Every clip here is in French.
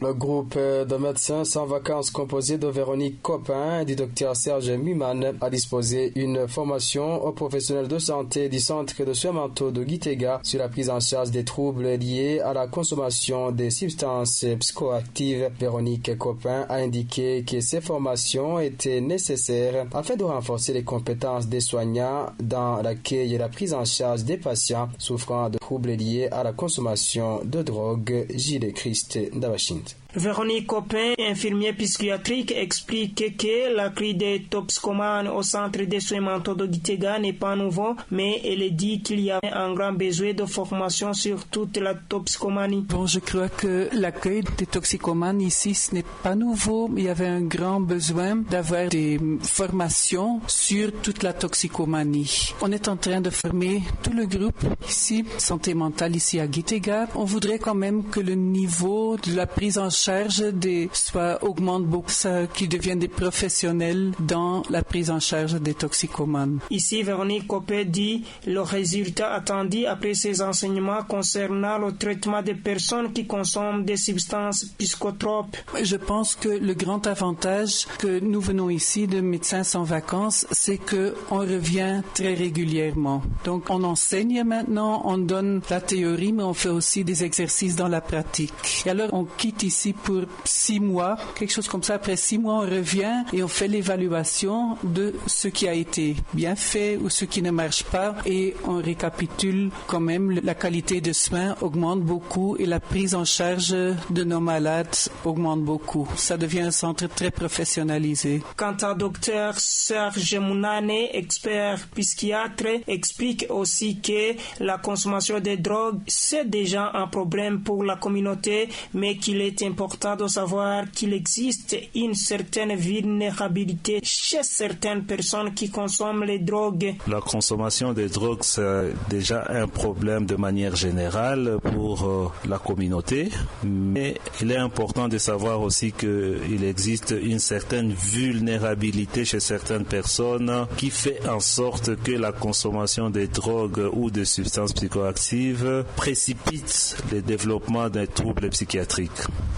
Le groupe de médecins sans vacances composé de Véronique Copin et du docteur Serge Muman a disposé une formation aux professionnels de santé du centre de soins mentaux de Gitega sur la prise en charge des troubles liés à la consommation des substances psychoactives. Véronique Copin a indiqué que ces formations étaient nécessaires afin de renforcer les compétences des soignants dans l'accueil et la prise en charge des patients souffrant de troubles liés à la consommation de drogue. Gilles Christ d'Abachint. Véronique Copin, infirmier psychiatrique, explique que la crise des toxicomanes au centre des soins mentaux de Gitega n'est pas nouveau, mais elle dit qu'il y a un grand besoin de formation sur toute la toxicomanie. Bon, je crois que l'accueil des toxicomanes ici, ce n'est pas nouveau. Il y avait un grand besoin d'avoir des formations sur toute la toxicomanie. On est en train de former tout le groupe ici, santé mentale ici à Gitega. On voudrait quand même que le niveau de la prise en charge des soins augmente beaucoup, qu'ils deviennent des professionnels dans la prise en charge des toxicomanes. Ici, Véronique Copé dit le résultat attendu après ces enseignements concernant le traitement des personnes qui consomment des substances psychotropes. Je pense que le grand avantage que nous venons ici de Médecins sans vacances, c'est que on revient très régulièrement. Donc, on enseigne maintenant, on donne la théorie, mais on fait aussi des exercices dans la pratique. Et alors, on quitte ici pour 6 mois, quelque chose comme ça. Après 6 mois, on revient et on fait l'évaluation de ce qui a été bien fait ou ce qui ne marche pas et on récapitule quand même. La qualité de soins augmente beaucoup et la prise en charge de nos malades augmente beaucoup. Ça devient un centre très professionnalisé. Quant à Dr Serge Mounane, expert psychiatre, explique aussi que la consommation de drogue, c'est déjà un problème pour la communauté, mais qu'il est important de savoir qu'il existe une certaine vulnérabilité chez certaines personnes qui consomment les drogues. La consommation des drogues, c'est déjà un problème de manière générale pour la communauté, mais il est important de savoir aussi qu'il existe une certaine vulnérabilité chez certaines personnes qui fait en sorte que la consommation des drogues ou de substances psychoactives précipite le développement des troubles psychiatriques.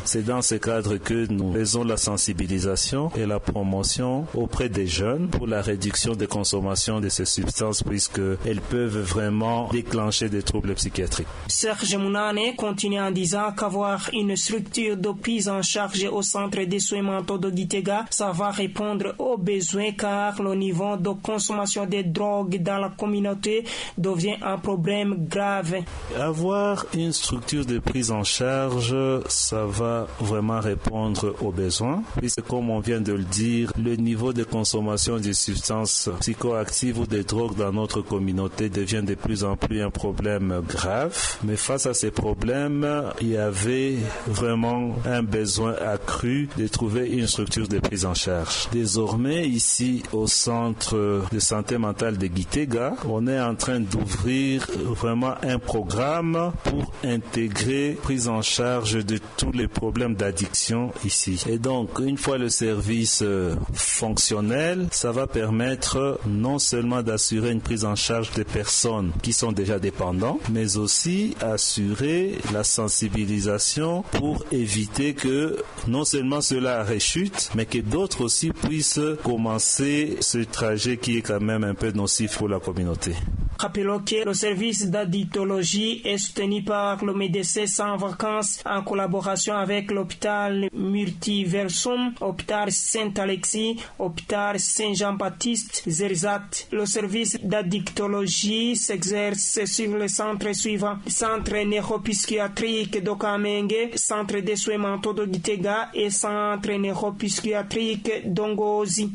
C'est dans ce cadre que nous faisons la sensibilisation et la promotion auprès des jeunes pour la réduction des consommations de ces substances puisqu'elles peuvent vraiment déclencher des troubles psychiatriques. Serge Mounane continue en disant qu'avoir une structure de prise en charge au centre des soins mentaux de Gitega, ça va répondre aux besoins car le niveau de consommation de drogue dans la communauté devient un problème grave. Avoir une structure de prise en charge, ça va vraiment répondre aux besoins, puisque comme on vient de le dire, le niveau de consommation de substances psychoactives ou des drogues dans notre communauté devient de plus en plus un problème grave. Mais face à ces problèmes, il y avait vraiment un besoin accru de trouver une structure de prise en charge. Désormais, ici au centre de santé mentale de Gitega, on est en train d'ouvrir vraiment un programme pour intégrer prise en charge de tous les problèmes d'addiction ici. Et donc, une fois le service fonctionnel, ça va permettre non seulement d'assurer une prise en charge des personnes qui sont déjà dépendantes, mais aussi assurer la sensibilisation pour éviter que non seulement cela rechute, mais que d'autres aussi puissent commencer ce trajet qui est quand même un peu nocif pour la communauté. Rappelons que le service d'addictologie est soutenu par le Médecins sans vacances en collaboration avec l'hôpital Multiversum, hôpital Saint-Alexis, hôpital Saint-Jean-Baptiste, Zerzat. Le service d'addictologie s'exerce sur les centres suivants: centre neuropsychiatrique de Kamenge, centre des soins mentaux de Gitega et centre neuropsychiatrique d'Ongozi.